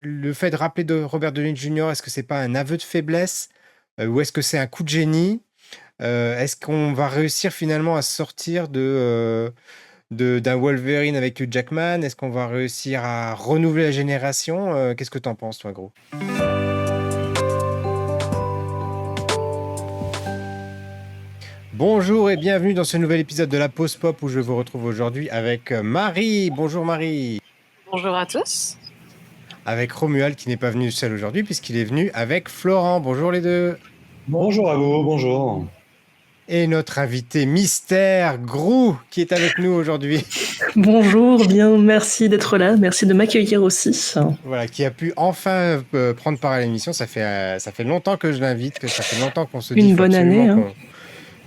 le fait de rappeler de Robert Downey Jr., est-ce que c'est pas un aveu de faiblesse ou est-ce que c'est un coup de génie? Est-ce qu'on va réussir finalement à sortir d'un Wolverine avec Hugh Jackman? Est-ce qu'on va réussir à renouveler la génération? Qu'est-ce que t'en penses, toi, gros? Bonjour et bienvenue dans ce nouvel épisode de la Pause Pop où je vous retrouve aujourd'hui avec Marie. Bonjour Marie. Bonjour à tous. Avec Romuald qui n'est pas venu seul aujourd'hui puisqu'il est venu avec Florent. Bonjour les deux. Bonjour à vous, bonjour. Et notre invité mystère, Grou, qui est avec nous aujourd'hui. Bonjour, bien, merci d'être là, merci de m'accueillir aussi. Voilà, qui a pu enfin prendre part à l'émission. Ça fait longtemps que je l'invite, que ça fait longtemps qu'on se dit Une qu'il faut bonne année. absolument.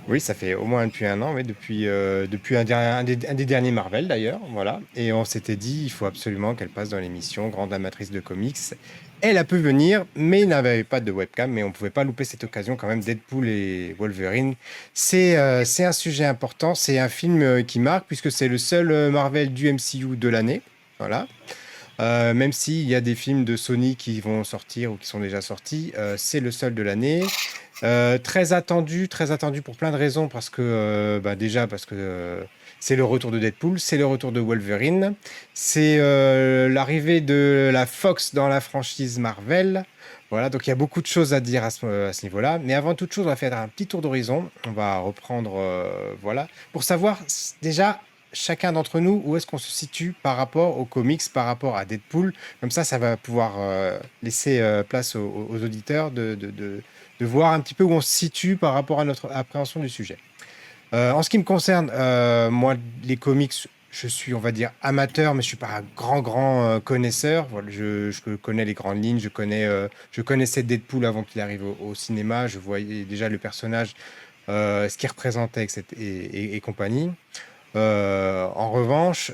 Oui, ça fait au moins depuis un an, oui, depuis un des derniers Marvel d'ailleurs, voilà. Et on s'était dit, il faut absolument qu'elle passe dans l'émission, grande amatrice de comics. Elle a pu venir, mais il n'avait pas de webcam, mais on ne pouvait pas louper cette occasion quand même. Deadpool et Wolverine, c'est un sujet important, c'est un film qui marque, puisque c'est le seul Marvel du MCU de l'année, voilà. Même s'il y a des films de Sony qui vont sortir ou qui sont déjà sortis, c'est le seul de l'année. Très attendu pour plein de raisons, parce que déjà parce que c'est le retour de Deadpool, c'est le retour de Wolverine, c'est l'arrivée de la Fox dans la franchise Marvel. Voilà, donc il y a beaucoup de choses à dire à ce niveau-là. Mais avant toute chose, on va faire un petit tour d'horizon. On va reprendre, voilà, pour savoir déjà chacun d'entre nous où est-ce qu'on se situe par rapport aux comics, par rapport à Deadpool. Comme ça va pouvoir laisser place aux auditeurs de voir un petit peu où on se situe par rapport à notre appréhension du sujet. En ce qui me concerne, moi, les comics, je suis, on va dire, amateur, mais je suis pas un grand connaisseur. Voilà, je connais les grandes lignes, je connaissais Deadpool avant qu'il arrive au cinéma, je voyais déjà le personnage, ce qu'il représentait et compagnie. En revanche,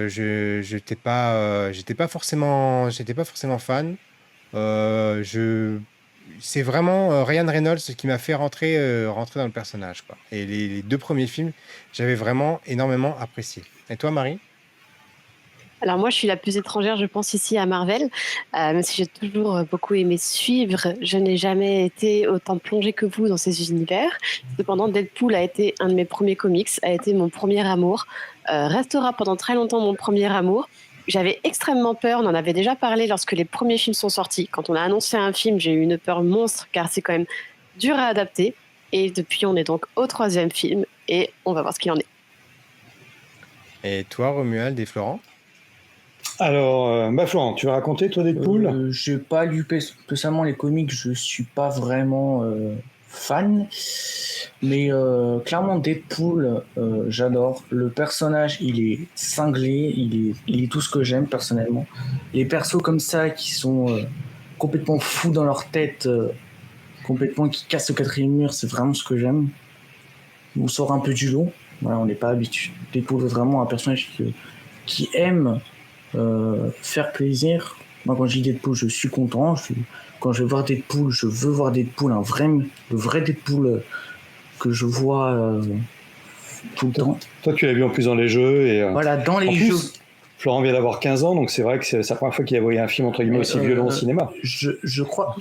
j'étais pas forcément fan. C'est vraiment Ryan Reynolds qui m'a fait rentrer dans le personnage, quoi. Et les deux premiers films, j'avais vraiment énormément apprécié. Et toi, Marie? Alors moi, je suis la plus étrangère, je pense, ici à Marvel. Même si j'ai toujours beaucoup aimé suivre, je n'ai jamais été autant plongée que vous dans ces univers. Cependant, Deadpool a été un de mes premiers comics, a été mon premier amour, restera pendant très longtemps mon premier amour. J'avais extrêmement peur, on en avait déjà parlé lorsque les premiers films sont sortis. Quand on a annoncé un film, j'ai eu une peur monstre, car c'est quand même dur à adapter. Et depuis, on est donc au troisième film, et on va voir ce qu'il en est. Et toi, Romuald et Florent? Alors, Florent, tu vas raconter toi Deadpool? J'ai pas lu spécialement les comics, je suis pas vraiment fan, mais clairement Deadpool, j'adore. Le personnage, il est cinglé, il est tout ce que j'aime personnellement. Les persos comme ça qui sont complètement fous dans leur tête, complètement qui cassent le quatrième mur, c'est vraiment ce que j'aime. On sort un peu du lot, voilà, on n'est pas habitué. Deadpool est vraiment un personnage qui aime faire plaisir. Moi, quand je dis Deadpool, je suis content. Quand je vais voir Deadpool, je veux voir Deadpool, le vrai Deadpool que je vois tout le temps. Toi, tu l'as vu en plus dans les jeux. Et, voilà, dans les jeux. Florent vient d'avoir 15 ans, donc c'est vrai que c'est la première fois qu'il a vu un film entre guillemets aussi violent au cinéma. Je crois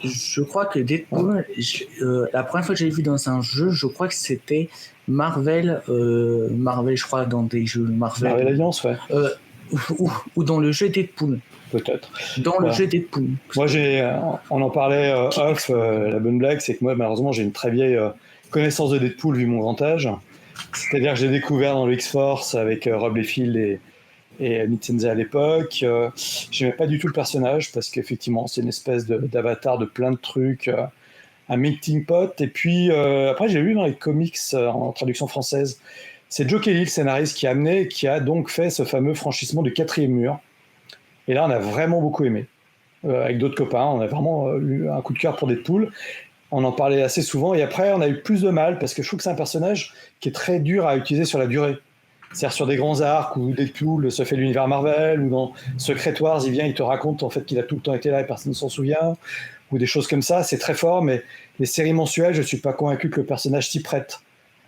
que Deadpool, la première fois que j'ai vu dans un jeu, je crois que c'était Marvel, je crois, dans des jeux Marvel Alliance, ouais. Ou dans le jeu Deadpool. Peut-être. Dans le jeu Deadpool. Moi, on en parlait off, la bonne blague, c'est que moi, malheureusement, j'ai une très vieille connaissance de Deadpool vu mon grand âge. C'est-à-dire que j'ai découvert dans le X-Force avec Rob Liefeld et Mitzenze à l'époque. J'aimais pas du tout le personnage parce qu'effectivement, c'est une espèce d'avatar de plein de trucs, un melting pot. Et puis, après, j'ai lu dans les comics en traduction française. C'est Joe Kelly, le scénariste, qui a donc fait ce fameux franchissement du quatrième mur. Et là, on a vraiment beaucoup aimé. Avec d'autres copains, on a vraiment eu un coup de cœur pour Deadpool. On en parlait assez souvent. Et après, on a eu plus de mal parce que je trouve que c'est un personnage qui est très dur à utiliser sur la durée. C'est-à-dire sur des grands arcs où Deadpool se fait l'univers Marvel, ou dans Secret Wars, il te raconte en fait qu'il a tout le temps été là et personne ne s'en souvient, ou des choses comme ça. C'est très fort, mais les séries mensuelles, je ne suis pas convaincu que le personnage s'y prête.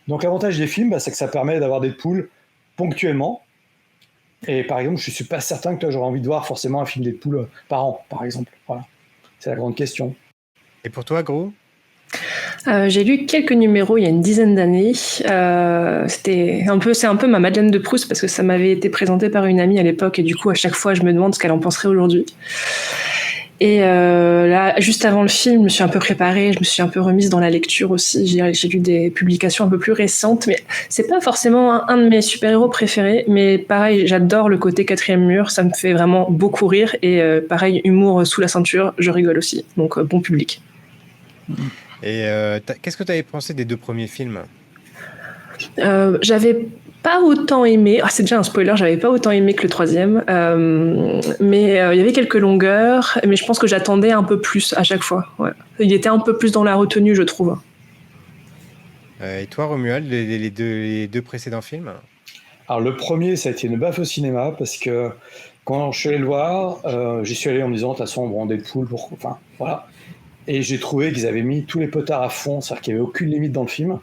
Donc l'avantage des films, c'est que ça permet d'avoir Deadpool ponctuellement, Et par exemple, je suis pas certain que toi, j'aurais envie de voir forcément un film Deadpool par an, par exemple. Voilà. C'est la grande question. Et pour toi, Gros? J'ai lu quelques numéros il y a une dizaine d'années. C'est un peu ma Madeleine de Proust parce que ça m'avait été présenté par une amie à l'époque et du coup à chaque fois je me demande ce qu'elle en penserait aujourd'hui. Et là, juste avant le film, je me suis un peu préparée, je me suis un peu remise dans la lecture aussi. J'ai lu des publications un peu plus récentes, mais c'est pas forcément un de mes super-héros préférés. Mais pareil, j'adore le côté quatrième mur, ça me fait vraiment beaucoup rire. Et pareil, humour sous la ceinture, je rigole aussi. Donc bon public. Et qu'est-ce que tu avais pensé des 2 premiers films? J'avais pas autant aimé, c'est déjà un spoiler, j'avais pas autant aimé que le troisième, mais il y avait quelques longueurs, mais je pense que j'attendais un peu plus à chaque fois. Ouais. Il était un peu plus dans la retenue, je trouve. Et toi, Romuald, les deux précédents films? Alors le premier, ça a été une baffe au cinéma parce que quand je suis allé le voir, j'y suis allé en me disant, de toute façon, bon, Deadpool, enfin, voilà. Et j'ai trouvé qu'ils avaient mis tous les potards à fond, c'est-à-dire qu'il n'y avait aucune limite dans le film.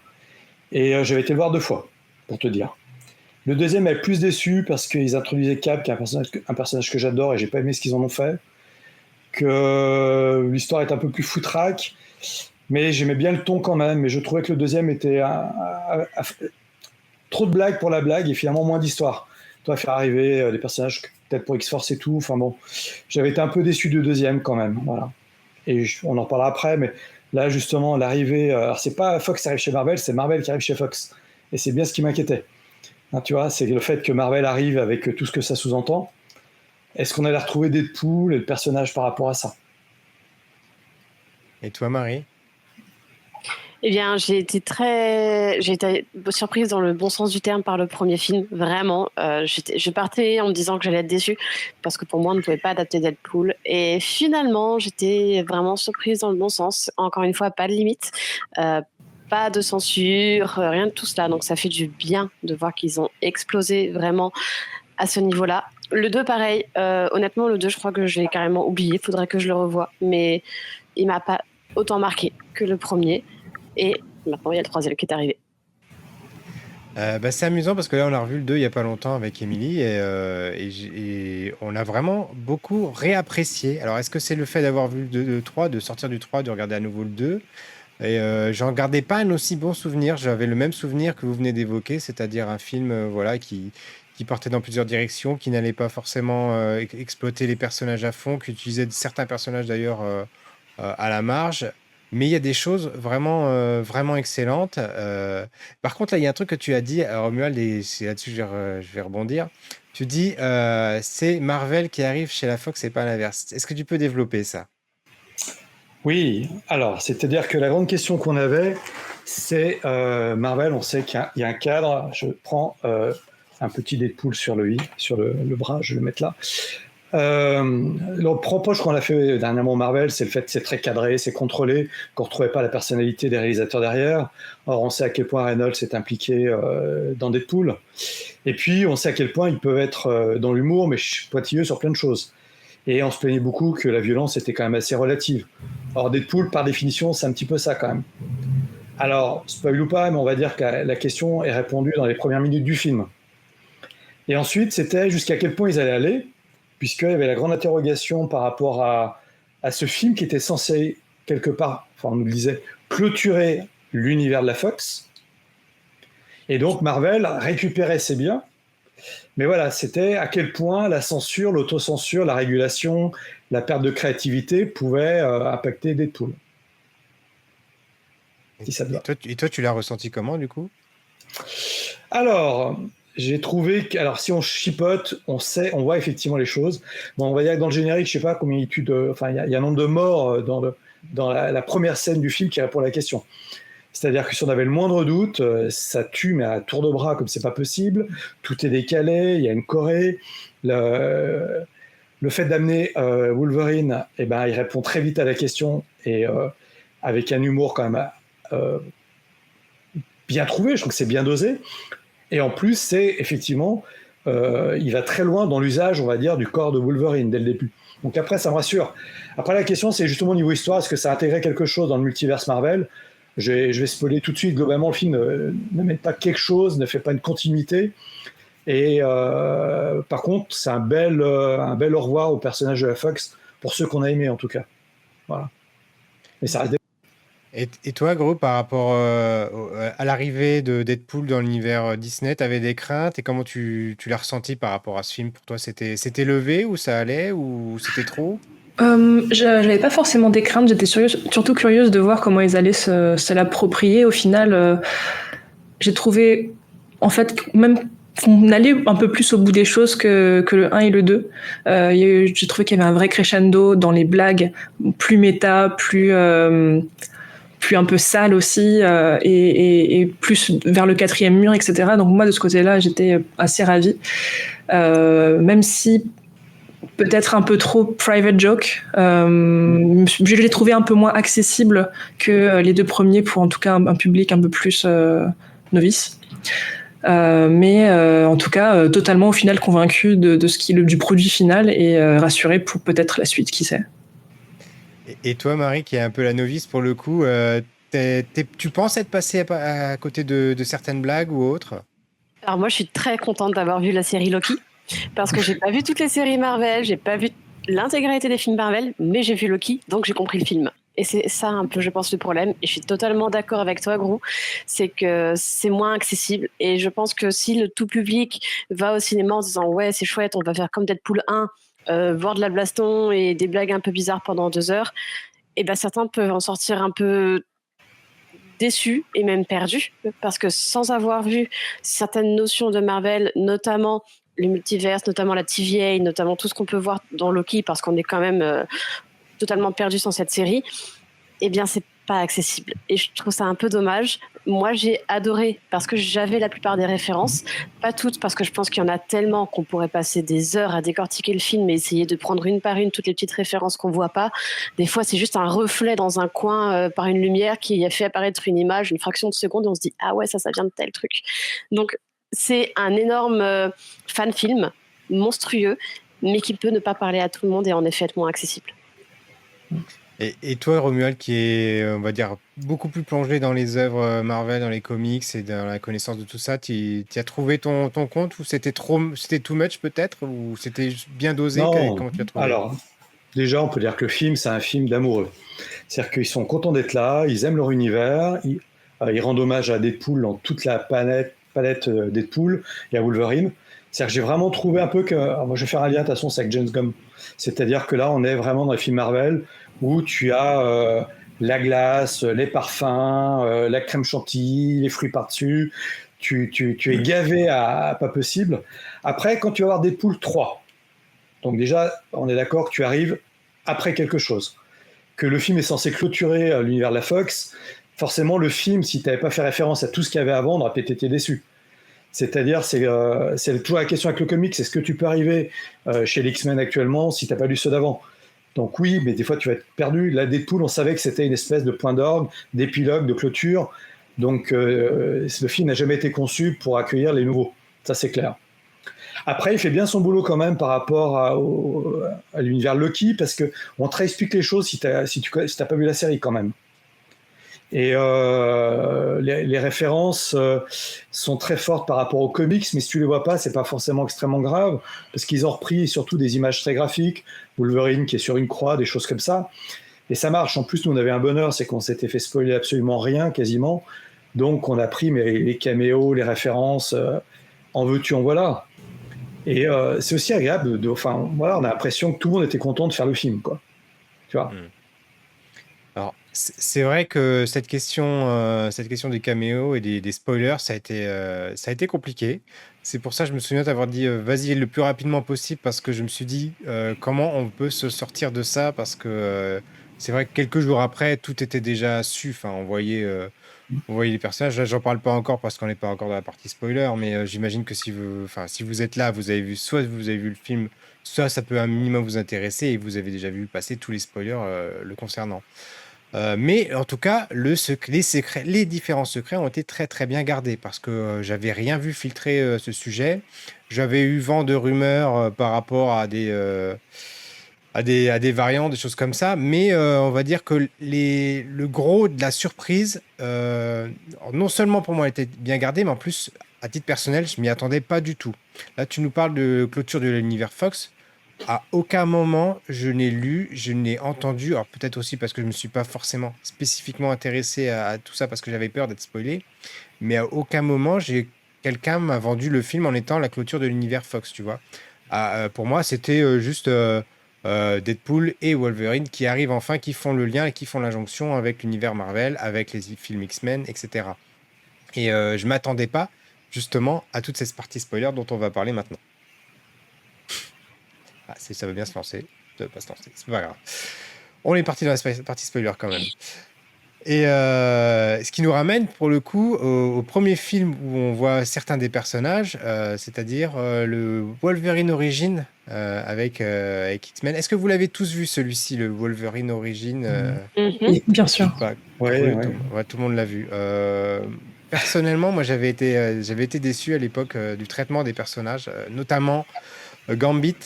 Et j'avais été le voir 2 fois, pour te dire. Le deuxième est plus déçu parce qu'ils introduisaient Cap, qui est un personnage que j'adore et j'ai pas aimé ce qu'ils en ont fait. Que l'histoire est un peu plus foutraque, mais j'aimais bien le ton quand même. Mais je trouvais que le deuxième était trop de blagues pour la blague et finalement moins d'histoire. Toi, faire arriver des personnages peut-être pour X-Force et tout. Enfin bon, j'avais été un peu déçu du deuxième quand même. Voilà. Et on en parlera après, mais là justement l'arrivée, alors c'est pas Fox qui arrive chez Marvel, c'est Marvel qui arrive chez Fox. Et c'est bien ce qui m'inquiétait. Hein, tu vois, c'est le fait que Marvel arrive avec tout ce que ça sous-entend. Est-ce qu'on allait retrouver Deadpool et le personnage par rapport à ça? Et toi, Marie? Eh bien, j'ai été surprise dans le bon sens du terme par le premier film, vraiment. Je partais en me disant que j'allais être déçue parce que pour moi, on ne pouvait pas adapter Deadpool. Et finalement, j'étais vraiment surprise dans le bon sens. Encore une fois, pas de limite, pas de censure, rien de tout cela. Donc, ça fait du bien de voir qu'ils ont explosé vraiment à ce niveau-là. Le 2, pareil. Honnêtement, le 2, je crois que je l'ai carrément oublié. Il faudrait que je le revoie. Mais il m'a pas autant marqué que le premier. Et maintenant, il y a le troisième qui est arrivé. C'est amusant parce que là, on a revu le 2 il n'y a pas longtemps avec Émilie et on a vraiment beaucoup réapprécié. Alors, est-ce que c'est le fait d'avoir vu le 3, de sortir du 3, de regarder à nouveau le 2? Et j'en gardais pas un aussi bon souvenir. J'avais le même souvenir que vous venez d'évoquer, c'est-à-dire un film voilà, qui partait dans plusieurs directions, qui n'allait pas forcément exploiter les personnages à fond, qui utilisait certains personnages d'ailleurs à la marge. Mais il y a des choses vraiment, vraiment excellentes. Par contre, là, il y a un truc que tu as dit, Romuald, et c'est là-dessus que je vais rebondir. Tu dis, c'est Marvel qui arrive chez la Fox et pas l'inverse. Est-ce que tu peux développer ça? Oui, alors, c'est-à-dire que la grande question qu'on avait, c'est Marvel, on sait qu'il y a un cadre. Je prends un petit Deadpool sur le bras, je vais le mettre là. Le reproche qu'on a fait dernièrement Marvel, c'est le fait que c'est très cadré, c'est contrôlé, qu'on ne retrouvait pas la personnalité des réalisateurs derrière. Or, on sait à quel point Reynolds est impliqué dans Deadpool. Et puis, on sait à quel point ils peuvent être dans l'humour, mais pointilleux sur plein de choses. Et on se plaignait beaucoup que la violence était quand même assez relative. Or, Deadpool, par définition, c'est un petit peu ça quand même. Alors, spoil ou pas, mais on va dire que la question est répondue dans les premières minutes du film. Et ensuite, c'était jusqu'à quel point ils allaient aller, puisqu'il y avait la grande interrogation par rapport à ce film qui était censé, quelque part, enfin on nous le disait, clôturer l'univers de la Fox. Et donc Marvel récupérait ses biens. Mais voilà, c'était à quel point la censure, l'autocensure, la régulation, la perte de créativité pouvaient impacter Deadpool. Si ça te va. Et toi, tu l'as ressenti comment, du coup? Alors, j'ai trouvé que, alors si on chipote, on voit effectivement les choses. Bon, on va dire que dans le générique, je sais pas combien il tue enfin, il y a un nombre de morts dans la première scène du film qui répond à la question. C'est-à-dire que si on avait le moindre doute, ça tue, mais à tour de bras, comme c'est pas possible. Tout est décalé, il y a une Corée. Le fait d'amener Wolverine, eh ben, il répond très vite à la question et avec un humour quand même bien trouvé. Je trouve que c'est bien dosé. Et en plus, c'est effectivement, il va très loin dans l'usage, on va dire, du corps de Wolverine dès le début. Donc après, ça me rassure. Après, la question, c'est justement au niveau histoire, est-ce que ça a intégré quelque chose dans le multiverse Marvel? Je vais spoiler tout de suite. Globalement, le film ne met pas quelque chose, ne fait pas une continuité. Et par contre, c'est un bel au revoir au personnage de la Fox, pour ceux qu'on a aimé en tout cas. Voilà. Mais ça reste Et toi, gros, par rapport à l'arrivée de Deadpool dans l'univers Disney, t'avais des craintes et comment tu l'as ressenti par rapport à ce film? Pour toi, c'était levé ou ça allait ou c'était trop? J'avais pas forcément des craintes, j'étais surtout curieuse de voir comment ils allaient se l'approprier. Au final, j'ai trouvé, en fait, même qu'on allait un peu plus au bout des choses que le 1 et le 2. J'ai trouvé qu'il y avait un vrai crescendo dans les blagues, plus méta, plus un peu sale aussi, et plus vers le quatrième mur, etc. Donc moi, de ce côté-là, j'étais assez ravie. Même si peut-être un peu trop private joke. Je l'ai trouvé un peu moins accessible que les deux premiers pour en tout cas un public un peu plus novice. Mais en tout cas, totalement au final convaincu de ce qui est du produit final et rassuré pour peut-être la suite, qui sait. Et toi, Marie, qui est un peu la novice pour le coup, tu penses être passée à côté de certaines blagues ou autres? Alors moi, je suis très contente d'avoir vu la série Loki. Parce que j'ai pas vu toutes les séries Marvel, j'ai pas vu l'intégralité des films Marvel, mais j'ai vu Loki, donc j'ai compris le film. Et c'est ça un peu, je pense, le problème. Et je suis totalement d'accord avec toi, Gros. C'est que c'est moins accessible. Et je pense que si le tout public va au cinéma en se disant ouais, c'est chouette, on va faire comme Deadpool 1, voir de la baston et des blagues un peu bizarres pendant 2 heures, et ben certains peuvent en sortir un peu déçus et même perdus, parce que sans avoir vu certaines notions de Marvel, notamment les multiverses, notamment la TVA, notamment tout ce qu'on peut voir dans Loki, parce qu'on est quand même totalement perdu sans cette série, eh bien c'est pas accessible. Et je trouve ça un peu dommage. Moi j'ai adoré parce que j'avais la plupart des références, pas toutes parce que je pense qu'il y en a tellement qu'on pourrait passer des heures à décortiquer le film et essayer de prendre une par une toutes les petites références qu'on voit pas. Des fois c'est juste un reflet dans un coin par une lumière qui a fait apparaître une image, une fraction de seconde et on se dit ah ouais ça vient de tel truc. Donc c'est un énorme fan film monstrueux mais qui peut ne pas parler à tout le monde et en effet être moins accessible. Et toi, Romuald, qui est, on va dire, beaucoup plus plongé dans les œuvres Marvel, dans les comics et dans la connaissance de tout ça, tu as trouvé ton compte ou c'était too much peut-être ou c'était bien dosé? Non, Comment tu l'as trouvé? alors, déjà, on peut dire que le film, c'est un film d'amoureux. C'est-à-dire qu'ils sont contents d'être là, ils aiment leur univers, ils rendent hommage à Deadpool dans toute la palette Deadpool et à Wolverine. C'est-à-dire que j'ai vraiment trouvé un peu que. Alors moi, je vais faire un lien, de toute façon, c'est avec James Gunn. C'est-à-dire que là, on est vraiment dans les films Marvel où tu as la glace, les parfums, la crème chantilly, les fruits par-dessus. Tu es gavé à pas possible. Après, quand tu vas voir Deadpool 3, donc déjà, on est d'accord que tu arrives après quelque chose. Que le film est censé clôturer l'univers de la Fox, forcément, le film, si tu n'avais pas fait référence à tout ce qu'il y avait avant, on aurait peut-être été déçu. C'est-à-dire, c'est toujours la question avec le comics, est-ce que tu peux arriver chez les X-Men actuellement si tu n'as pas lu ceux d'avant? Donc oui, mais des fois tu vas être perdu. Là, Deadpool, on savait que c'était une espèce de point d'orgue, d'épilogue, de clôture. Donc le film n'a jamais été conçu pour accueillir les nouveaux. Ça, c'est clair. Après, il fait bien son boulot quand même par rapport à l'univers Loki, parce qu'on te réexplique les choses si tu n'as pas vu la série quand même. Et les références sont très fortes par rapport aux comics, mais si tu les vois pas, c'est pas forcément extrêmement grave, parce qu'ils ont repris surtout des images très graphiques, Wolverine qui est sur une croix, des choses comme ça. Et ça marche. En plus, nous, on avait un bonheur, c'est qu'on s'était fait spoiler absolument rien, quasiment. Donc, on a pris les caméos, les références, en veux-tu, en voilà. Et c'est aussi agréable. Enfin, voilà, on a l'impression que tout le monde était content de faire le film, quoi. Tu vois. Alors, c'est vrai que cette question des caméos et des spoilers, ça a été compliqué. C'est pour ça que je me souviens d'avoir dit vas-y le plus rapidement possible parce que je me suis dit comment on peut se sortir de ça parce que c'est vrai que quelques jours après, tout était déjà su. Enfin, on voyait les personnages. Là, j'en parle pas encore parce qu'on n'est pas encore dans la partie spoiler, mais j'imagine que si vous êtes là, soit vous avez vu le film, soit ça peut un minimum vous intéresser et vous avez déjà vu passer tous les spoilers le concernant. Mais en tout cas, les différents secrets ont été très très bien gardés parce que j'avais rien vu filtrer ce sujet. J'avais eu vent de rumeurs par rapport à des variantes, des choses comme ça, mais on va dire que le gros de la surprise, non seulement pour moi, était bien gardé, mais en plus à titre personnel, je m'y attendais pas du tout. Là, tu nous parles de clôture de l'univers Fox. À aucun moment, je n'ai lu, je n'ai entendu, alors peut-être aussi parce que je ne me suis pas forcément spécifiquement intéressé à tout ça parce que j'avais peur d'être spoilé, mais à aucun moment, quelqu'un m'a vendu le film en étant la clôture de l'univers Fox, tu vois. Pour moi, c'était juste Deadpool et Wolverine qui arrivent enfin, qui font le lien et qui font l'injonction avec l'univers Marvel, avec les films X-Men, etc. Et je m'attendais pas justement à toute cette partie spoiler dont on va parler maintenant. Ça veut bien se lancer. Ça veut pas se lancer. C'est pas grave. On est parti dans la partie spoiler quand même. Et ce qui nous ramène pour le coup au premier film où on voit certains des personnages, c'est-à-dire le Wolverine Origin avec X-Men. Est-ce que vous l'avez tous vu celui-ci, le Wolverine Origin Oui, bien sûr. Ouais. Tout le monde l'a vu. Personnellement, moi j'avais été déçu à l'époque du traitement des personnages, notamment Gambit.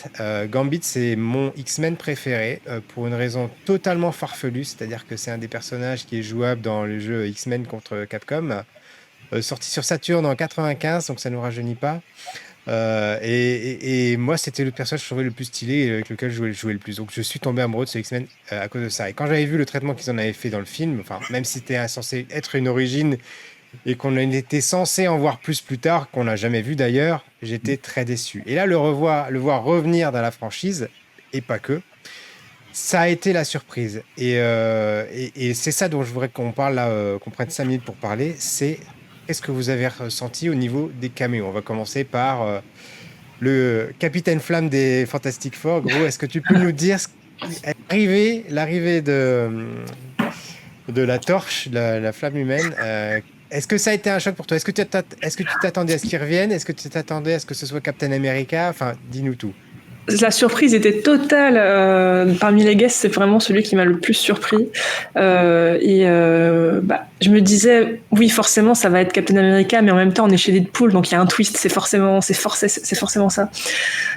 Gambit, c'est mon X-Men préféré pour une raison totalement farfelue, c'est-à-dire que c'est un des personnages qui est jouable dans le jeu X-Men contre Capcom, sorti sur Saturn en 95, donc ça ne nous rajeunit pas. Et moi, c'était le personnage que je trouvais le plus stylé et avec lequel je jouais le plus. Donc je suis tombé amoureux de ce X-Men à cause de ça. Et quand j'avais vu le traitement qu'ils en avaient fait dans le film, enfin, même si c'était censé être une origine et qu'on était censé en voir plus tard, qu'on n'a jamais vu d'ailleurs, j'étais très déçu. Et là, le voir revenir dans la franchise, et pas que, ça a été la surprise. Et c'est ça dont je voudrais qu'on parle là, qu'on prenne 5 minutes pour parler, c'est qu'est-ce que vous avez ressenti au niveau des caméos. On va commencer par le Capitaine Flamme des Fantastic Four. Gros, est-ce que tu peux nous dire l'arrivée de la torche, la flamme humaine, est-ce que ça a été un choc pour toi? Est-ce que tu t'attendais à ce qu'il revienne? Est-ce que tu t'attendais à ce que ce soit Captain America? Enfin, dis-nous tout. La surprise était totale. Parmi les guests, c'est vraiment celui qui m'a le plus surpris. Je me disais, oui, forcément, ça va être Captain America, mais en même temps, on est chez Deadpool, donc il y a un twist. C'est forcément ça.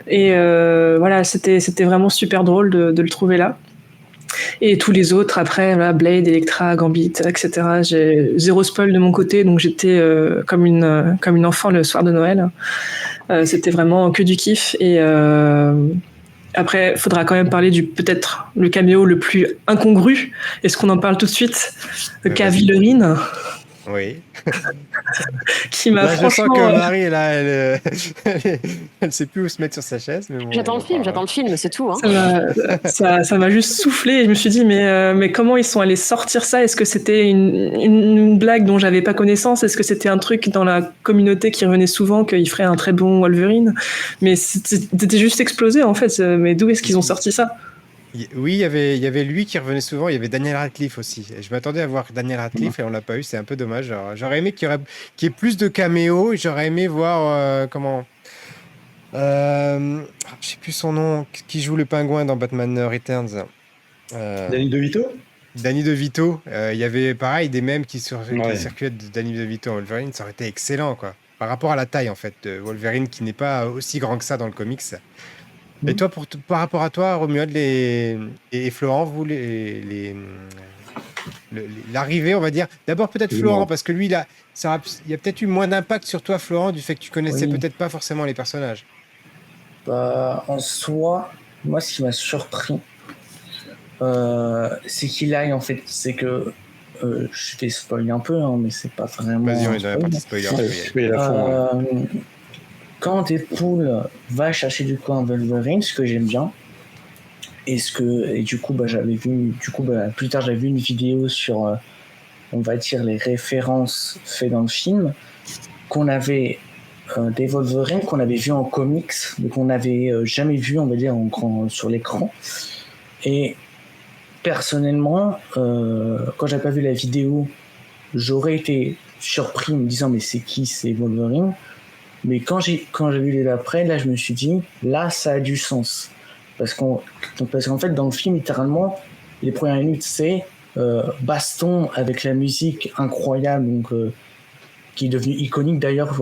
Et voilà, c'était vraiment super drôle de le trouver là. Et tous les autres après, voilà, Blade, Elektra, Gambit, etc. J'ai zéro spoil de mon côté, donc j'étais comme une enfant le soir de Noël. C'était vraiment que du kiff. Et après, il faudra quand même parler du peut-être le caméo le plus incongru. Est-ce qu'on en parle tout de suite? Cavill. Oui. Qui m'a là, franchement... Je sens que Marie, là, elle sait plus où se mettre sur sa chaise. Mais bon, j'attends le film, c'est tout. Hein. Ça m'a juste soufflé et je me suis dit, mais comment ils sont allés sortir ça? Est-ce que c'était une blague dont j'avais pas connaissance? Est-ce que c'était un truc dans la communauté qui revenait souvent, qu'il ferait un très bon Wolverine? Mais c'était juste explosé en fait. Mais d'où est-ce qu'ils ont sorti ça? Oui, il y avait lui qui revenait souvent, il y avait Daniel Radcliffe aussi. Et je m'attendais à voir Daniel Radcliffe et on l'a pas eu, c'est un peu dommage. J'aurais aimé qu'il y ait plus de caméos, j'aurais aimé voir je sais plus son nom, qui joue le pingouin dans Batman Returns. Danny DeVito. Danny DeVito, il y avait pareil des mèmes qui circulaient de Danny DeVito en Wolverine, ça aurait été excellent quoi. Par rapport à la taille en fait de Wolverine qui n'est pas aussi grand que ça dans le comics. Et toi, par rapport à toi, Romuald et Florent, vous, l'arrivée, on va dire. D'abord, peut-être Florent, parce que lui, il y a peut-être eu moins d'impact sur toi, Florent, du fait que tu connaissais peut-être pas forcément les personnages. En soi, moi, ce qui m'a surpris, c'est qu'il aille, en fait, c'est que je vais spoiler un peu, hein, mais c'est pas vraiment. Vas-y, on est dans la partie spoiler. Quand Deadpool va chercher du coup un Wolverine, ce que j'aime bien, et du coup j'avais vu, plus tard j'avais vu une vidéo sur, on va dire les références faites dans le film, qu'on avait des Wolverine qu'on avait vu en comics, mais qu'on n'avait jamais vu, on va dire, sur l'écran. Et personnellement, quand j'avais pas vu la vidéo, j'aurais été surpris en me disant mais c'est qui ces Wolverine? Mais quand j'ai vu les d'après, là je me suis dit, là ça a du sens. Parce qu'en fait dans le film, littéralement, les premières minutes c'est baston avec la musique incroyable, donc, qui est devenue iconique d'ailleurs,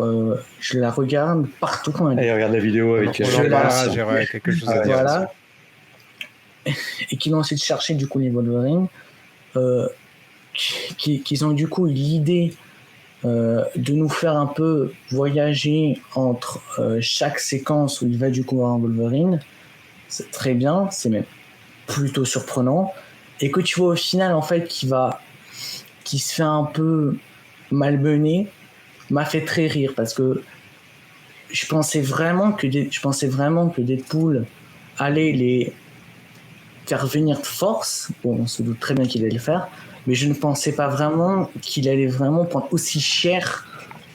je la regarde partout quand même. Et regarde la vidéo avec j'aurais quelque chose à dire. Voilà. Et qu'ils ont essayé de chercher du coup les Wolverine, qu'ils ont du coup eu l'idée de nous faire un peu voyager entre chaque séquence où il va du coup voir un Wolverine. C'est très bien, c'est même plutôt surprenant. Et que tu vois au final, en fait, qui se fait un peu malmener, m'a fait très rire parce que je pensais vraiment que Deadpool allait les faire venir de force. Bon, on se doute très bien qu'il allait le faire, mais je ne pensais pas vraiment qu'il allait vraiment prendre aussi cher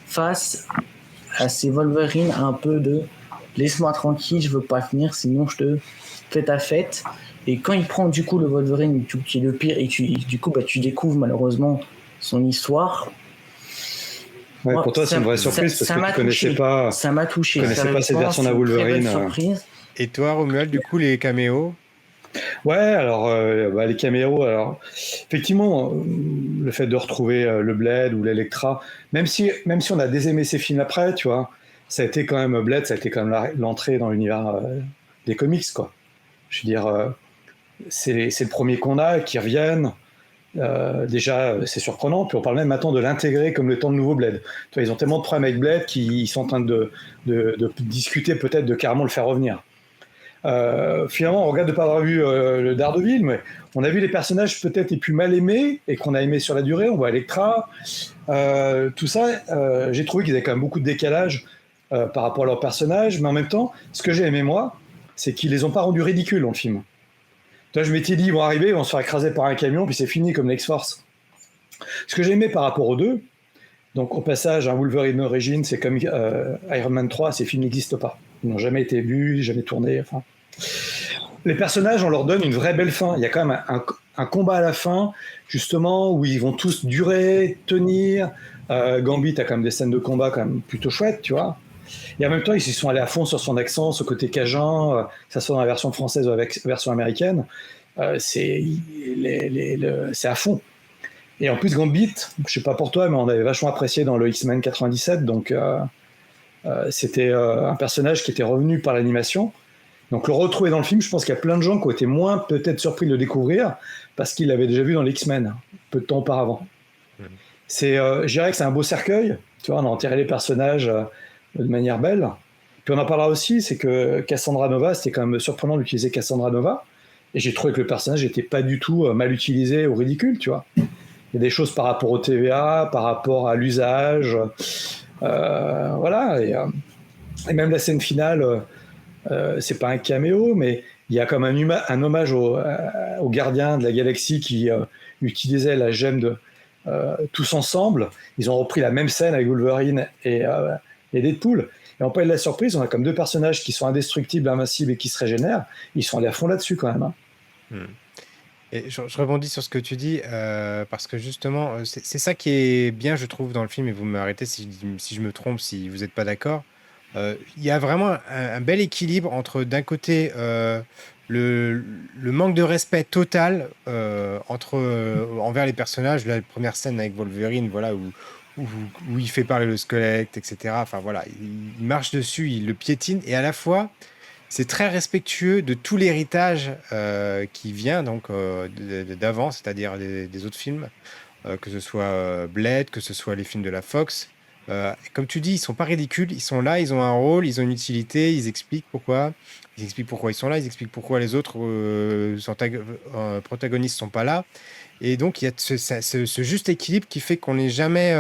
face à ces Wolverine un peu de laisse-moi tranquille, je veux pas venir, sinon je te fais ta fête. Et quand il prend du coup le Wolverine qui est le pire et du coup tu découvres malheureusement son histoire. Ouais, Moi, pour toi, c'est une vraie surprise parce que tu connaissais pas. Ça m'a touché. Tu connaissais pas cette version de Wolverine. Et toi, Romuald, du coup, les caméos? Ouais, alors les caméos, alors effectivement, le fait de retrouver le Blade ou l'Electra, même si on a désaimé ces films après, tu vois, ça a été quand même Blade, ça a été quand même l'entrée dans l'univers des comics, quoi. Je veux dire, c'est le premier qu'on a qui reviennent. Déjà, c'est surprenant. Puis on parle même maintenant de l'intégrer comme le temps de nouveau Blade. Tu vois, ils ont tellement de problèmes avec Blade qu'ils sont en train de discuter peut-être de carrément le faire revenir. Finalement, on regrette de ne pas avoir vu le Daredevil, mais on a vu les personnages peut-être les plus mal aimés et qu'on a aimés sur la durée. On voit Elektra, tout ça. J'ai trouvé qu'ils avaient quand même beaucoup de décalage par rapport à leurs personnages, mais en même temps, ce que j'ai aimé moi, c'est qu'ils les ont pas rendus ridicules dans le film. Toi, je m'étais dit, ils vont arriver, ils vont se faire écraser par un camion, puis c'est fini comme l'X-Force. Ce que j'ai aimé par rapport aux deux, donc au passage, un Wolverine Origins, c'est comme Iron Man 3, ces films n'existent pas. Ils n'ont jamais été vus, jamais tournés. Enfin, les personnages, on leur donne une vraie belle fin. Il y a quand même un combat à la fin, justement, où ils vont tous durer, tenir. Gambit a quand même des scènes de combat quand même plutôt chouettes, tu vois. Et en même temps, ils s'y sont allés à fond sur son accent, ce côté cajun, que ça soit dans la version française ou la version américaine. C'est à fond. Et en plus, Gambit, je sais pas pour toi, mais on avait vachement apprécié dans le X-Men 97, donc c'était un personnage qui était revenu par l'animation. Donc le retrouver dans le film, je pense qu'il y a plein de gens qui ont été moins peut-être surpris de le découvrir parce qu'ils l'avaient déjà vu dans les X-Men, peu de temps auparavant. Je dirais que c'est un beau cercueil, tu vois, on a enterré les personnages de manière belle. Puis on en parlera aussi, c'est que Cassandra Nova, c'était quand même surprenant d'utiliser Cassandra Nova, et j'ai trouvé que le personnage n'était pas du tout mal utilisé ou ridicule, tu vois. Il y a des choses par rapport au TVA, par rapport à l'usage, voilà, et même la scène finale, c'est pas un caméo, mais il y a comme un hommage aux gardiens de la galaxie qui utilisaient la gemme tous ensemble. Ils ont repris la même scène avec Wolverine et Deadpool. Et on peut être la surprise, on a comme deux personnages qui sont indestructibles, invincibles et qui se régénèrent. Ils sont allés à fond là-dessus quand même. Hein. Et je rebondis sur ce que tu dis, parce que justement, c'est ça qui est bien, je trouve, dans le film, et vous m'arrêtez si je me trompe, si vous n'êtes pas d'accord. Il y a vraiment un bel équilibre entre, d'un côté, le manque de respect total envers les personnages. La première scène avec Wolverine, voilà, où il fait parler le squelette, etc. Enfin voilà, il marche dessus, il le piétine, et à la fois, c'est très respectueux de tout l'héritage qui vient donc d'avant, c'est-à-dire des autres films, que ce soit Blade, que ce soit les films de la Fox. Comme tu dis, ils sont pas ridicules, ils sont là, ils ont un rôle, ils ont une utilité, ils expliquent pourquoi ils sont là, ils expliquent pourquoi les autres protagonistes sont pas là. Et donc il y a ce juste équilibre qui fait qu'on n'est jamais,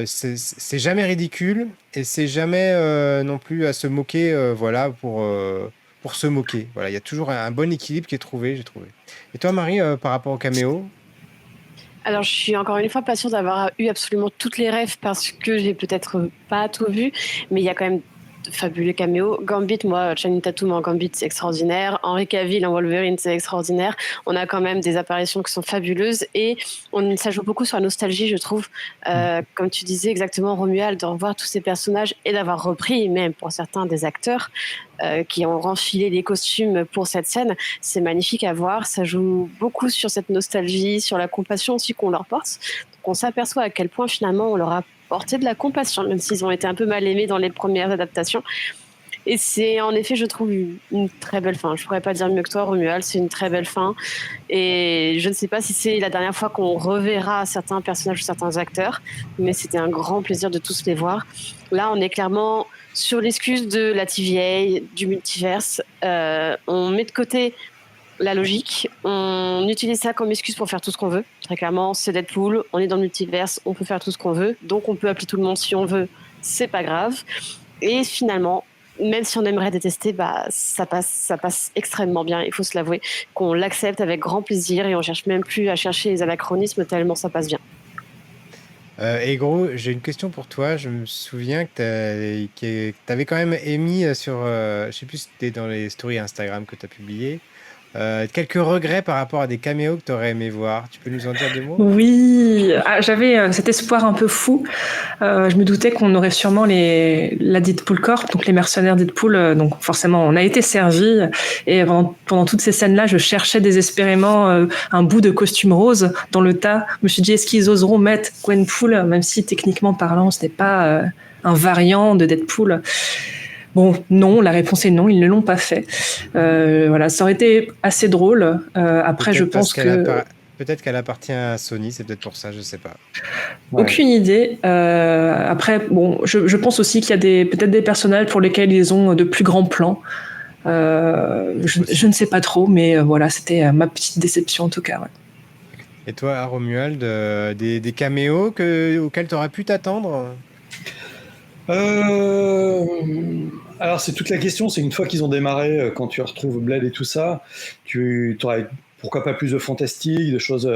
c'est jamais ridicule et c'est jamais non plus à se moquer, voilà, pour se moquer. Voilà, il y a toujours un bon équilibre qui est trouvé, j'ai trouvé. Et toi, Marie, par rapport au caméo? Alors, je suis encore une fois pas sûre d'avoir eu absolument toutes les rêves parce que j'ai peut-être pas tout vu, mais il y a quand même de fabuleux caméos. Gambit, moi, Channing Tatum en Gambit, c'est extraordinaire. Henry Cavill en Wolverine, c'est extraordinaire. On a quand même des apparitions qui sont fabuleuses et ça joue beaucoup sur la nostalgie, je trouve. Comme tu disais exactement, Romuald, de revoir tous ces personnages et d'avoir repris, même pour certains, des acteurs qui ont renfilé les costumes pour cette scène. C'est magnifique à voir. Ça joue beaucoup sur cette nostalgie, sur la compassion aussi qu'on leur porte. Donc on s'aperçoit à quel point finalement on leur a porté de la compassion, même s'ils ont été un peu mal aimés dans les premières adaptations. Et c'est en effet, je trouve, une très belle fin. Je pourrais pas dire mieux que toi, Romuald, c'est une très belle fin. Et je ne sais pas si c'est la dernière fois qu'on reverra certains personnages ou certains acteurs, mais c'était un grand plaisir de tous les voir. Là, on est clairement sur l'excuse de la TVA, du multiverse. On met de côté la logique, on utilise ça comme excuse pour faire tout ce qu'on veut. Très clairement, c'est Deadpool, on est dans le multiverse, on peut faire tout ce qu'on veut, donc on peut appeler tout le monde si on veut, c'est pas grave. Et finalement, même si on aimerait détester, bah, ça passe extrêmement bien, il faut se l'avouer, qu'on l'accepte avec grand plaisir et on cherche même plus à chercher les anachronismes tellement ça passe bien. Et gros, j'ai une question pour toi. Je me souviens que tu avais quand même émis sur, je sais plus si c'était dans les stories Instagram que tu as publié, quelques regrets par rapport à des caméos que tu aurais aimé voir. Tu peux nous en dire deux mots? Oui, j'avais cet espoir un peu fou. Je me doutais qu'on aurait sûrement la Deadpool Corp, donc les mercenaires Deadpool. Donc forcément, on a été servi. Et pendant toutes ces scènes-là, je cherchais désespérément un bout de costume rose dans le tas. Je me suis dit, est-ce qu'ils oseront mettre Gwenpool, même si techniquement parlant, ce n'est pas un variant de Deadpool. Bon, non, la réponse est non, ils ne l'ont pas fait. Voilà, ça aurait été assez drôle. Après, je pense que... Peut-être qu'elle appartient à Sony, c'est peut-être pour ça, je sais pas. Ouais. Aucune idée. Après, bon, je pense aussi qu'il y a peut-être des personnages pour lesquels ils ont de plus grands plans. Je ne sais pas trop, mais voilà, c'était ma petite déception en tout cas. Ouais. Et toi, Romuald, des caméos auxquels tu aurais pu t'attendre? Alors c'est toute la question, c'est une fois qu'ils ont démarré, quand tu retrouves Blade et tout ça, tu aurais pourquoi pas plus de fantastique, de choses...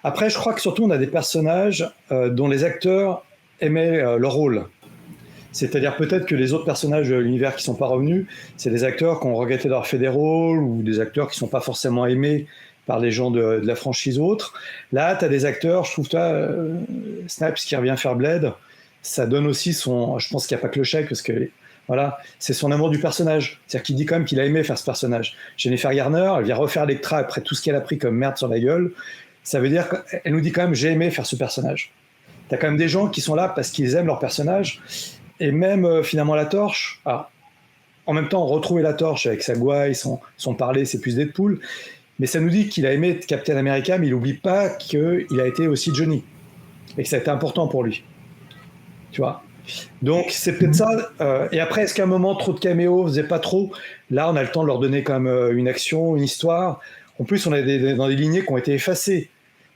Après, je crois que surtout on a des personnages dont les acteurs aimaient leur rôle. C'est-à-dire peut-être que les autres personnages de l'univers qui sont pas revenus, c'est des acteurs qui ont regretté d'avoir fait des rôles ou des acteurs qui sont pas forcément aimés par les gens de la franchise ou autre. Là, tu as des acteurs, je trouve, Snipes qui revient faire Blade, ça donne aussi son... Je pense qu'il n'y a pas que le chèque, parce que voilà, c'est son amour du personnage. C'est-à-dire qu'il dit quand même qu'il a aimé faire ce personnage. Jennifer Garner, elle vient refaire Elektra après tout ce qu'elle a pris comme merde sur la gueule. Ça veut dire qu'elle nous dit quand même, j'ai aimé faire ce personnage. T'as quand même des gens qui sont là parce qu'ils aiment leur personnage. Et même finalement la torche, alors, en même temps, retrouver la torche avec sa gouaille, son parler, c'est plus Deadpool. Mais ça nous dit qu'il a aimé Captain America, mais il n'oublie pas qu'il a été aussi Johnny. Et que ça a été important pour lui. Tu vois. Donc c'est peut-être ça. Et après, est-ce qu'à un moment, trop de caméos faisait pas trop? Là, on a le temps de leur donner quand même une action, une histoire. En plus, on est dans des lignées qui ont été effacées.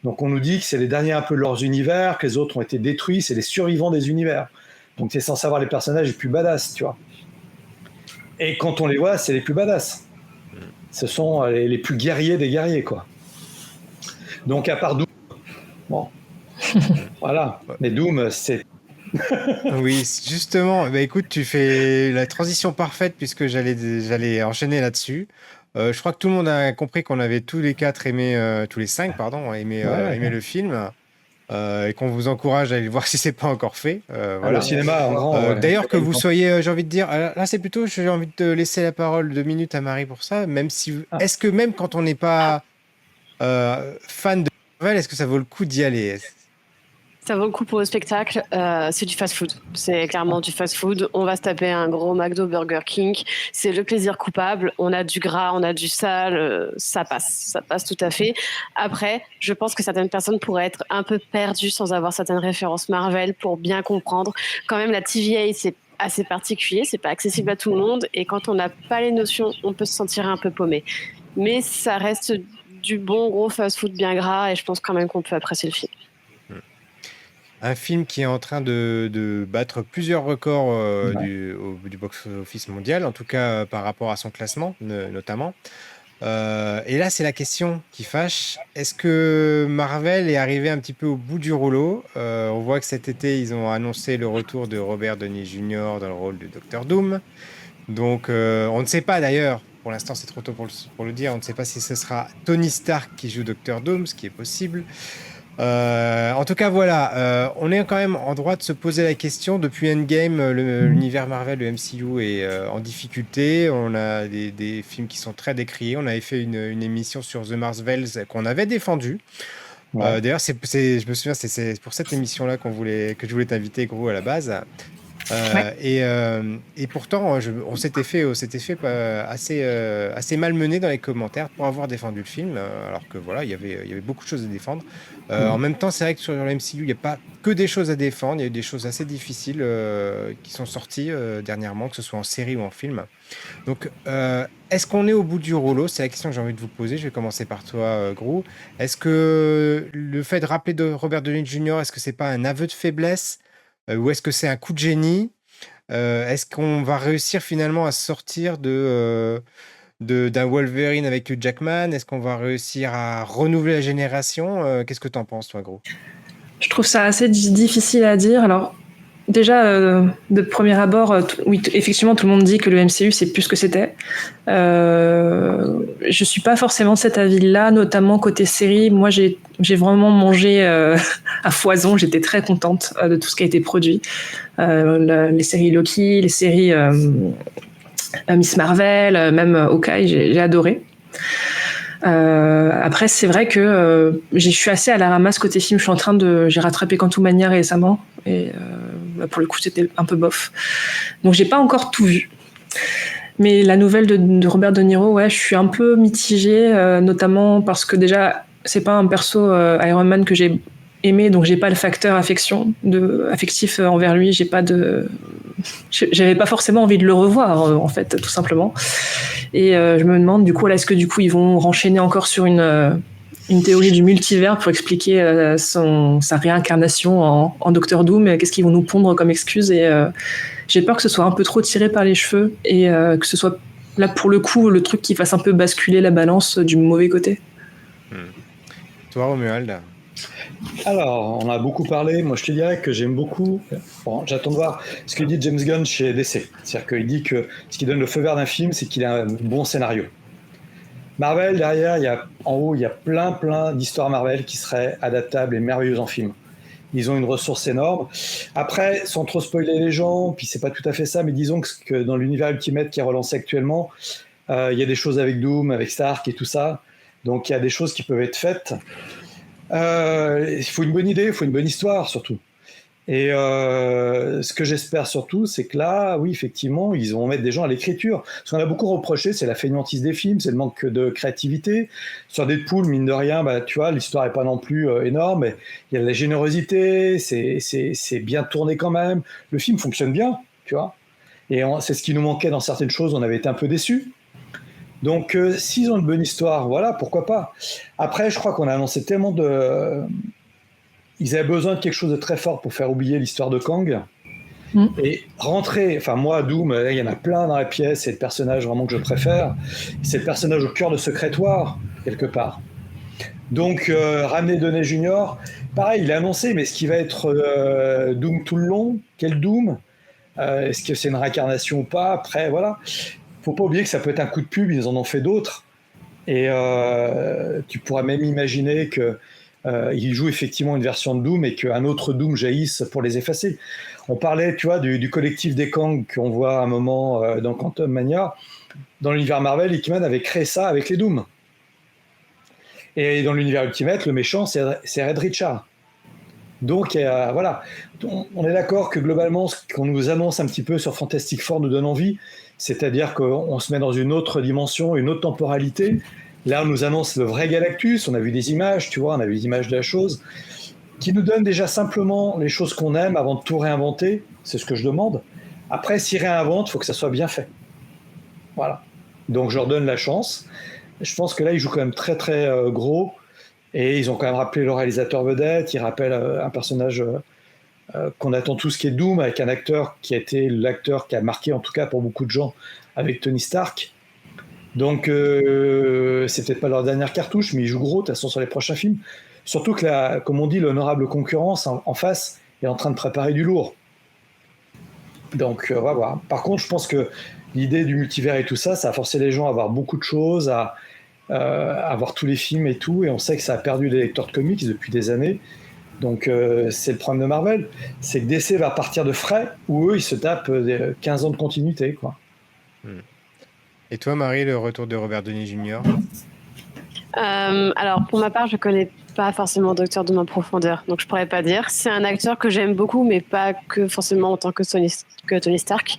Donc on nous dit que c'est les derniers un peu de leurs univers, que les autres ont été détruits, c'est les survivants des univers. Donc c'est censé avoir les personnages les plus badass, tu vois. Et quand on les voit, c'est les plus badass. Ce sont les plus guerriers des guerriers, quoi. Donc à part Doom, bon, voilà. Mais Doom, c'est... Oui, justement, bah écoute, tu fais la transition parfaite puisque j'allais enchaîner là-dessus. Je crois que tout le monde a compris qu'on avait tous les quatre aimé, tous les cinq, pardon, aimé le film. Et qu'on vous encourage à aller le voir si c'est pas encore fait. Voilà. Le cinéma en grand. D'ailleurs, que vous soyez, j'ai envie de dire, là c'est plutôt, j'ai envie de te laisser la parole 2 minutes à Marie pour ça, même si, est-ce que même quand on n'est pas fan de Marvel, est-ce que ça vaut le coup d'y aller? Ça vaut le coup pour le spectacle. C'est du fast-food. C'est clairement du fast-food. On va se taper un gros McDo, Burger King. C'est le plaisir coupable. On a du gras, on a du sale. Ça passe tout à fait. Après, je pense que certaines personnes pourraient être un peu perdues sans avoir certaines références Marvel pour bien comprendre. Quand même, la TVA, c'est assez particulier. C'est pas accessible à tout le monde. Et quand on n'a pas les notions, on peut se sentir un peu paumé. Mais ça reste du bon gros fast-food bien gras. Et je pense quand même qu'on peut apprécier le film. Un film qui est en train de battre plusieurs records du box-office mondial, en tout cas par rapport à son classement notamment. Et là, c'est la question qui fâche. Est-ce que Marvel est arrivé un petit peu au bout du rouleau? On voit que cet été, ils ont annoncé le retour de Robert Downey Jr. dans le rôle de Dr. Doom. Donc, on ne sait pas d'ailleurs, pour l'instant c'est trop tôt pour le dire, on ne sait pas si ce sera Tony Stark qui joue Dr. Doom, ce qui est possible. En tout cas, voilà, on est quand même en droit de se poser la question. Depuis Endgame, l'univers Marvel, le MCU est en difficulté. On a des films qui sont très décriés. On avait fait une émission sur The Marvels qu'on avait défendu. Ouais. D'ailleurs, je me souviens, c'est pour cette émission-là que je voulais t'inviter, gros, à la base. Et pourtant, on s'était fait assez malmené dans les commentaires pour avoir défendu le film, alors que voilà, il y avait beaucoup de choses à défendre. En même temps, c'est vrai que sur le MCU, il n'y a pas que des choses à défendre, il y a eu des choses assez difficiles qui sont sorties dernièrement, que ce soit en série ou en film. Donc, est-ce qu'on est au bout du rouleau? C'est la question que j'ai envie de vous poser. Je vais commencer par toi, Grou. Est-ce que le fait de rappeler de Robert Downey Jr., est-ce que c'est pas un aveu de faiblesse ou est-ce que c'est un coup de génie? Est-ce qu'on va réussir finalement à sortir d'un Wolverine avec Hugh Jackman? Est-ce qu'on va réussir à renouveler la génération? Qu'est-ce que tu en penses, toi, Gros? Je trouve ça assez difficile à dire. Alors, déjà, de premier abord, oui, effectivement, tout le monde dit que le MCU, c'est plus ce que c'était. Je suis pas forcément de cet avis-là, notamment côté série. Moi, j'ai vraiment mangé à foison. J'étais très contente de tout ce qui a été produit. Les séries Loki, les séries Miss Marvel, même Hawkeye, j'ai adoré. Après, c'est vrai que je suis assez à la ramasse côté film. J'ai rattrapé Quantumania récemment et pour le coup, c'était un peu bof. Donc, j'ai pas encore tout vu. Mais la nouvelle de Robert De Niro, ouais, je suis un peu mitigée, notamment parce que déjà, c'est pas un perso Iron Man que j'ai aimé, donc j'ai pas le facteur affectif envers lui. J'avais pas forcément envie de le revoir, en fait, tout simplement. Et je me demande du coup, est-ce que du coup ils vont renchaîner encore sur une théorie du multivers pour expliquer sa réincarnation en Docteur Doom, et qu'est-ce qu'ils vont nous pondre comme excuse, et j'ai peur que ce soit un peu trop tiré par les cheveux et que ce soit là pour le coup le truc qui fasse un peu basculer la balance du mauvais côté. Toi, Romuald? Alors, on a beaucoup parlé. Moi, je te dirais que j'aime beaucoup. Bon, j'attends de voir ce que dit James Gunn chez DC. C'est-à-dire qu'il dit que ce qui donne le feu vert d'un film, c'est qu'il a un bon scénario. Marvel, derrière, en haut, il y a plein d'histoires Marvel qui seraient adaptables et merveilleuses en film. Ils ont une ressource énorme. Après, sans trop spoiler les gens, puis c'est pas tout à fait ça, mais disons que dans l'univers Ultimate qui est relancé actuellement, il y a des choses avec Doom, avec Stark et tout ça. Donc il y a des choses qui peuvent être faites. Il faut une bonne idée, il faut une bonne histoire surtout. Et ce que j'espère surtout, c'est que là, oui, effectivement, ils vont mettre des gens à l'écriture. Ce qu'on a beaucoup reproché, c'est la fainéantise des films, c'est le manque de créativité. Sur Deadpool, mine de rien, bah, tu vois, l'histoire n'est pas non plus énorme, mais il y a de la générosité, c'est bien tourné quand même. Le film fonctionne bien, tu vois. Et c'est ce qui nous manquait dans certaines choses, on avait été un peu déçus. Donc, s'ils ont une bonne histoire, voilà, pourquoi pas. Après, je crois qu'on a annoncé tellement de... Ils avaient besoin de quelque chose de très fort pour faire oublier l'histoire de Kang. Et rentrer, enfin moi, Doom, il y en a plein dans la pièce, c'est le personnage vraiment que je préfère. C'est le personnage au cœur de Secrétoire, quelque part. Donc, ramener Downey Junior, pareil, il a annoncé, mais est-ce qu'il va être Doom tout le long? Quel Doom? Est-ce que c'est une réincarnation ou pas? Après, voilà. Faut pas oublier que ça peut être un coup de pub, ils en ont fait d'autres. Et tu pourrais même imaginer que il joue effectivement une version de Doom et qu'un autre Doom jaillisse pour les effacer. On parlait, tu vois, du collectif des Kang qu'on voit à un moment dans Quantum Mania. Dans l'univers Marvel, Hickman avait créé ça avec les Doom. Et dans l'univers Ultimate, le méchant, c'est Red Richard. Donc voilà, on est d'accord que globalement, ce qu'on nous annonce un petit peu sur Fantastic Four nous donne envie, c'est-à-dire qu'on se met dans une autre dimension, une autre temporalité. Là, on nous annonce le vrai Galactus, on a vu des images, tu vois, on a vu des images de la chose, qui nous donne déjà simplement les choses qu'on aime avant de tout réinventer, c'est ce que je demande. Après, s'ils réinventent, il faut que ça soit bien fait. Voilà. Donc je leur donne la chance. Je pense que là, ils jouent quand même très très gros, et ils ont quand même rappelé le réalisateur vedette, ils rappellent un personnage qu'on attend tous qui est Doom, avec un acteur qui a été l'acteur qui a marqué, en tout cas pour beaucoup de gens, avec Tony Stark. Donc, c'est peut-être pas leur dernière cartouche, mais ils jouent gros, de toute façon, sur les prochains films. Surtout que, comme on dit, l'honorable concurrence en face est en train de préparer du lourd. Donc, on va voir. Par contre, je pense que l'idée du multivers et tout ça, ça a forcé les gens à voir beaucoup de choses, à voir tous les films et tout, et on sait que ça a perdu les lecteurs de comics depuis des années. Donc, c'est le problème de Marvel, c'est que DC va partir de frais, où eux, ils se tapent 15 ans de continuité, quoi. Et toi, Marie, le retour de Robert Downey Jr.? Alors, pour ma part, je connais pas forcément Docteur Doom en profondeur, donc je pourrais pas dire. C'est un acteur que j'aime beaucoup, mais pas que forcément en tant que Tony Stark.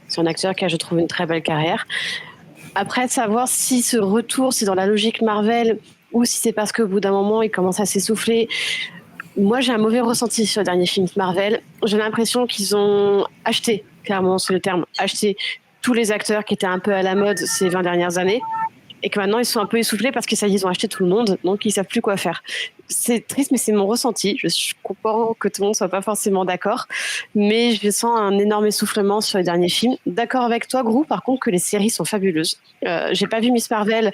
C'est un acteur qui a, je trouve, une très belle carrière. Après, de savoir si ce retour, c'est dans la logique Marvel ou si c'est parce qu'au bout d'un moment, il commence à s'essouffler. Moi, j'ai un mauvais ressenti sur le dernier film Marvel. J'ai l'impression qu'ils ont acheté, clairement, c'est le terme, acheté tous les acteurs qui étaient un peu à la mode ces 20 dernières années. Et que maintenant, ils sont un peu essoufflés parce que ça y est, ils ont acheté tout le monde, donc ils savent plus quoi faire. C'est triste, mais c'est mon ressenti. Je comprends que tout le monde soit pas forcément d'accord, mais je sens un énorme essoufflement sur les derniers films. D'accord avec toi, Grou, par contre, que les séries sont fabuleuses. J'ai pas vu Miss Marvel,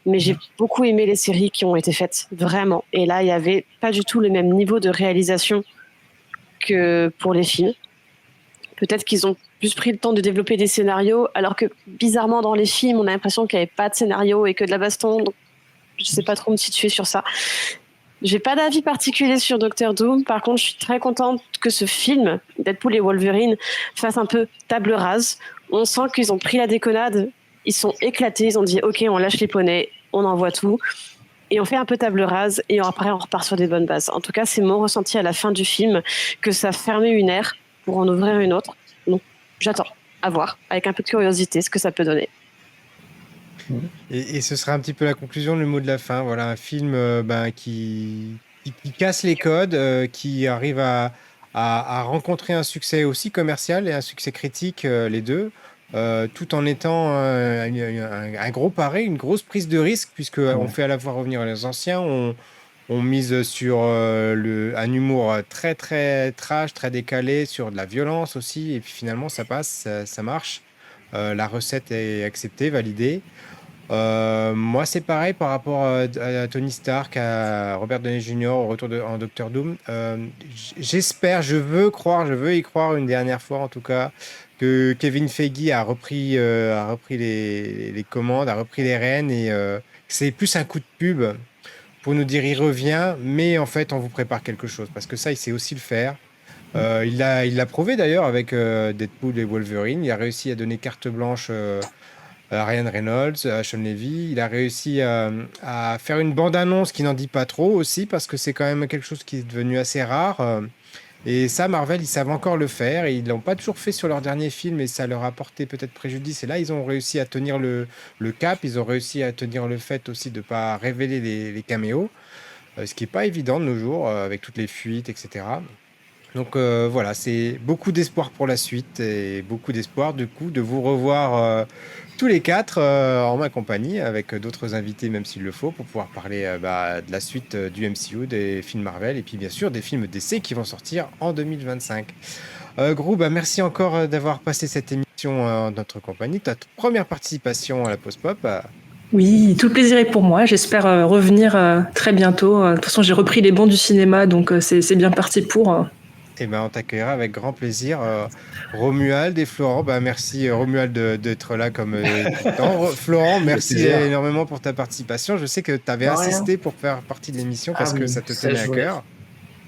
mais j'ai beaucoup aimé les séries qui ont été faites, vraiment. Et là, il y avait pas du tout le même niveau de réalisation que pour les films. Peut-être qu'ils ont plus pris le temps de développer des scénarios, alors que bizarrement dans les films, on a l'impression qu'il n'y avait pas de scénario et que de la baston. Donc, je ne sais pas trop me situer sur ça. J'ai pas d'avis particulier sur Doctor Doom. Par contre, je suis très contente que ce film, Deadpool et Wolverine, fasse un peu table rase. On sent qu'ils ont pris la déconnade, ils sont éclatés, ils ont dit ok, on lâche les poneys, on envoie tout. Et on fait un peu table rase et après on repart sur des bonnes bases. En tout cas, c'est mon ressenti à la fin du film, que ça fermait une ère pour en ouvrir une autre. Donc j'attends à voir, avec un peu de curiosité, ce que ça peut donner. Et ce sera un petit peu la conclusion, le mot de la fin. Voilà, un film qui casse les codes, qui arrive à rencontrer un succès aussi commercial et un succès critique, les deux, tout en étant un gros pari, une grosse prise de risque, puisqu'on fait à la fois revenir les anciens, on mise sur un humour très très trash, très décalé, sur de la violence aussi, et puis finalement ça passe, ça marche. La recette est acceptée, validée. Moi, c'est pareil par rapport à Tony Stark, à Robert Downey Jr. au retour en Doctor Doom. J'espère, je veux y croire une dernière fois en tout cas, que Kevin Feige a repris les commandes, a repris les rênes et que c'est plus un coup de pub pour nous dire il revient, mais en fait on vous prépare quelque chose parce que ça, il sait aussi le faire. Il l'a prouvé d'ailleurs avec Deadpool et Wolverine. Il a réussi à donner carte blanche à Ryan Reynolds, à Sean Levy. Il a réussi à faire une bande-annonce qui n'en dit pas trop aussi, parce que c'est quand même quelque chose qui est devenu assez rare. Et ça, Marvel, ils savent encore le faire. Et ils l'ont pas toujours fait sur leur dernier film, et ça leur a porté peut-être préjudice. Et là, ils ont réussi à tenir le cap. Ils ont réussi à tenir le fait aussi de ne pas révéler les caméos, ce qui n'est pas évident de nos jours, avec toutes les fuites, etc. Donc voilà, c'est beaucoup d'espoir pour la suite et beaucoup d'espoir du coup de vous revoir tous les quatre en ma compagnie avec d'autres invités même s'il le faut pour pouvoir parler de la suite du MCU, des films Marvel et puis bien sûr des films DC qui vont sortir en 2025. Grou, merci encore d'avoir passé cette émission en notre compagnie. Ta première participation à la Pause Pop. Oui, tout le plaisir est pour moi. J'espère revenir très bientôt. De toute façon, j'ai repris les bancs du cinéma, donc c'est bien parti pour... Eh ben, on t'accueillera avec grand plaisir. Romuald et Florent, merci Romuald d'être là comme tout le temps. Florent, merci énormément pour ta participation. Je sais que tu avais insisté pour faire partie de l'émission parce que ça te tenait à cœur.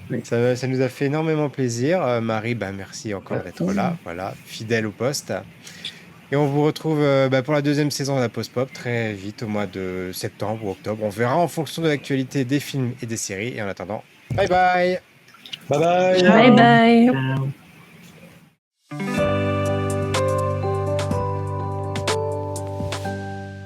Oui. Ça nous a fait énormément plaisir. Marie, merci encore d'être là, voilà, fidèle au poste. Et on vous retrouve pour la deuxième saison de la Pause Pop très vite au mois de septembre ou octobre. On verra en fonction de l'actualité des films et des séries. Et en attendant, bye bye. Bye bye. Bye bye.